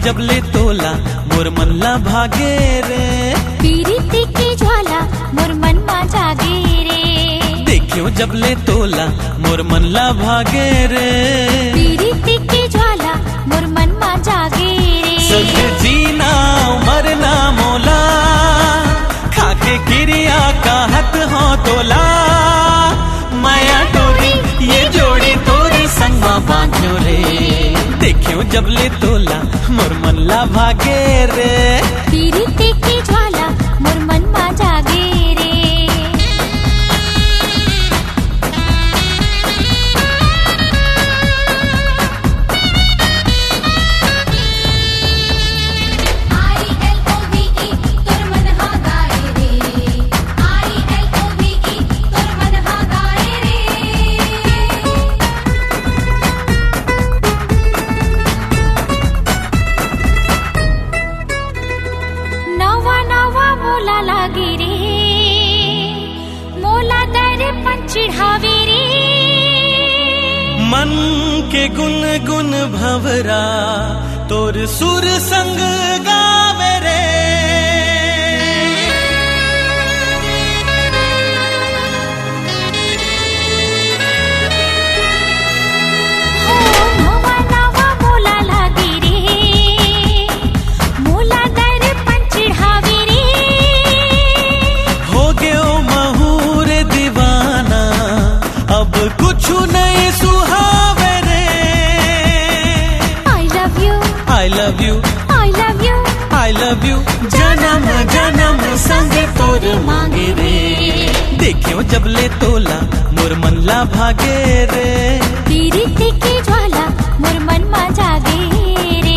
जबले तोला मोर मनला भागे रे। पीरिति की ज्वाला मोर मन मा जागे रे। देखियो जबले तोला मोर मनला भागे रे। पीरिति की ज्वाला मोर मन मा जागे रे। सज जीना मरना मोला खाके क्रिया कहत हो तोला। माया डोरी ये जोड़ी तोरे संगमा बांध्यो रे। देखियो जबले तोला मोर मनला भागे रे। पीरिति की ज्वाला मोर मन मा जागे रे। मोला लागे रे मोला दर पंचिढ़ावे रे। मन के गुन गुन भवरा तोर सुर संग गावे रे। नवा नवा मोला लागे रे मोला दर पंचिढ़ावे रे। अब कुछ नहीं सुहावे रे। I love you, I love you, I love you, I love you। जन्म जन्म संग तोर मांगे रे। देखियो जबले तोला मोर मनला भागे रे। पीरिति की ज्वाला मोर मन मा जागे रे।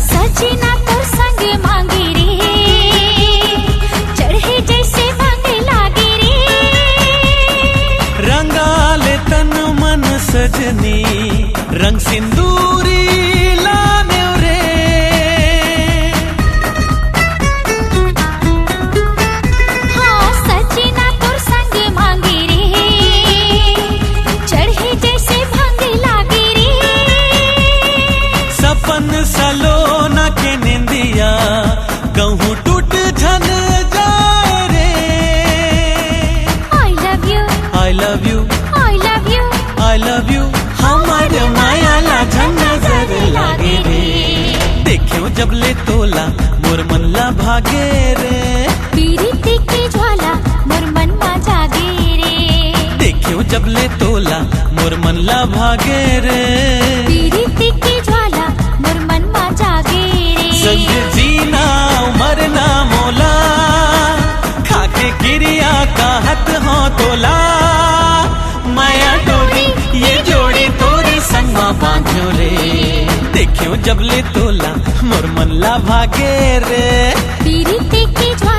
सजना तोर संग मांगे रे चढ़े जैसे मांगे लागे रे। रंगाले तन मन सजनी रंग सिंदूरी लाने रे। हाँ सजना तोर संग मांगे रे चढ़े जैसे मांगे लागे रे। सपन सलोना के निंदिया कहूँ टूट झन जाए रे। I love you, I love you, I love you, I love you। हमार माया ला झन नजर लागे रे। देखियो जबले तोला मोर मनला भागे रे। पीरिति की ज्वाला मोर मन मा जागे रे। देखियो जबले तोला मोर मनला भागे रे। पीरिति की ज्वाला मोर मन मा जागे रे। संग जीना मरना मोला खाके क्रिया कहत हो तोला। माया डोरी ये जोड़ी तोरे संगमा बांध्यो रे। देखियो जबले तोला मोर मनला भागे रे। पीरिति की ज्वाला